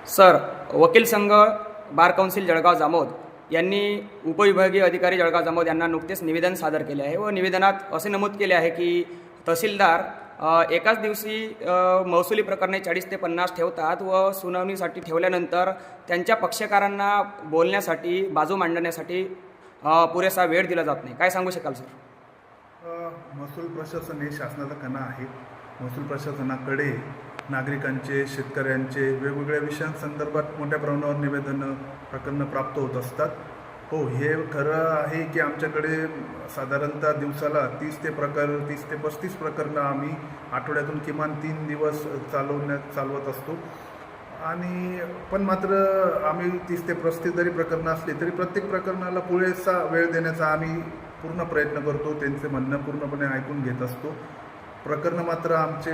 Sir, वकील संघ bar council Jalgaon Jamod यांनी उपविभागीय अधिकारी जळगाव जामोद यांना नुकतेच निवेदन सादर केले आहे व निवेदनात असे नमूद केले आहे की तहसीलदार एकाच दिवशी महसुली प्रकरणे 40 ते 50 ठेवतात व सुनावणीसाठी ठेवल्यानंतर त्यांच्या पक्षकारांना बोलण्यासाठी बाजू मांडण्यासाठी पुरेसा वेळ दिला जात नाही. काय सांगू शकाल सर? महसूल प्रशासन हे शासनाचा कणा आहे. महसूल प्रशासनाकडे नागरिकांचे, शेतकऱ्यांचे वेगवेगळ्या विषयांसंदर्भात मोठ्या प्रमाणावर निवेदनं, प्रकरणं प्राप्त होत असतात. हो, हे खरं आहे की आमच्याकडे साधारणतः दिवसाला 30 ते 35 प्रकरणं आम्ही आठवड्यातून किमान 3 दिवस चालवत असतो. आणि पण मात्र आम्ही 30 ते 35 जरी प्रकरणं असली तरी प्रत्येक प्रकरणाला पुरेसा वेळ देण्याचा आम्ही पूर्ण प्रयत्न करतो. त्यांचे म्हणणं पूर्णपणे ऐकून घेत असतो. प्रकरणं मात्र आमचे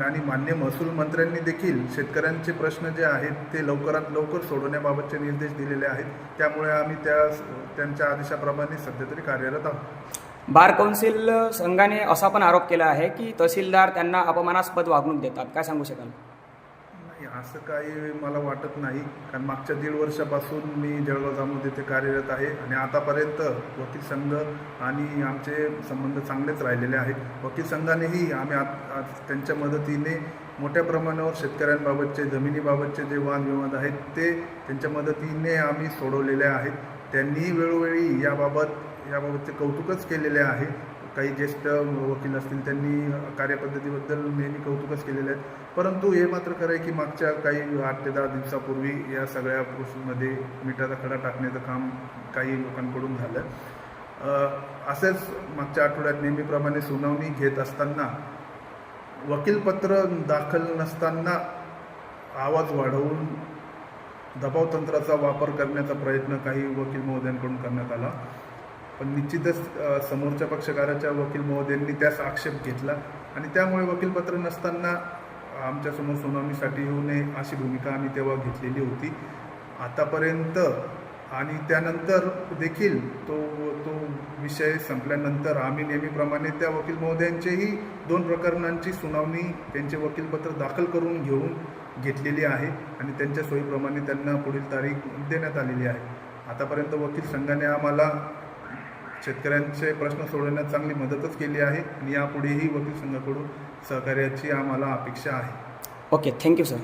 आणि मान्य महसूल मंत्र्यांनी देखील शेतकऱ्यांचे प्रश्न जे आहेत ते लवकरात लवकर सोडवण्याबाबतचे निर्देश दिलेले आहेत. त्यामुळे आम्ही त्यांच्या आदेशाप्रमाणे सध्या तरी कार्यरत आहोत. बार काउन्सिल संघाने असा पण आरोप केला आहे की तहसीलदार त्यांना अपमानास्पद वागणूक देतात. काय सांगू शकाल? असं काही मला वाटत नाही, कारण मागच्या 1.5 वर्षापासून मी जळगाव जामोद येथे कार्यरत आहे आणि आतापर्यंत वकील संघ आणि आमचे संबंध चांगलेच राहिलेले आहेत. वकील संघानेही आम्ही त्यांच्या मदतीने मोठ्या प्रमाणावर शेतकऱ्यांबाबतचे, जमिनीबाबतचे जे वादविवाद आहेत ते त्यांच्या मदतीने आम्ही सोडवलेले आहेत. त्यांनीही वेळोवेळी याबाबतचे कौतुकच केलेले आहे. काही ज्येष्ठ वकील असतील त्यांनी कार्यपद्धतीबद्दल नेहमी कौतुकच केलेले आहेत. परंतु हे मात्र खरं आहे की मागच्या काही 8 ते 10 दिवसापूर्वी या सगळ्या गोष्टींमध्ये मिठाचा खडा टाकण्याचं काम काही लोकांकडून झालं. असेच मागच्या आठवड्यात नेहमीप्रमाणे सुनावणी घेत असताना वकीलपत्र दाखल नसताना आवाज वाढवून दबावतंत्राचा वापर करण्याचा प्रयत्न काही वकील महोदयांकडून करण्यात आला. पण निश्चितच समोरच्या पक्षकाराच्या वकील महोदयांनी त्यास आक्षेप घेतला आणि त्यामुळे वकीलपत्र नसताना आमच्यासमोर सुनावणीसाठी येऊ नये अशी भूमिका आम्ही तेव्हा घेतलेली होती. आतापर्यंत आणि त्यानंतर देखील तो विषय संपल्यानंतर आम्ही नेहमीप्रमाणे त्या वकील महोदयांचेही 2 प्रकरणांची सुनावणी त्यांचे वकीलपत्र दाखल करून घेतलेली आहे आणि त्यांच्या सोयीप्रमाणे त्यांना पुढील तारीख देण्यात आलेली आहे. आतापर्यंत वकील संघाने आम्हाला शेतकऱ्यांचे प्रश्न सोडवण्यात चांगली मदतच केली आहे आणि यापुढेही वकील संघाकडून सहकार्याची आम्हाला अपेक्षा आहे. Okay, thank you sir.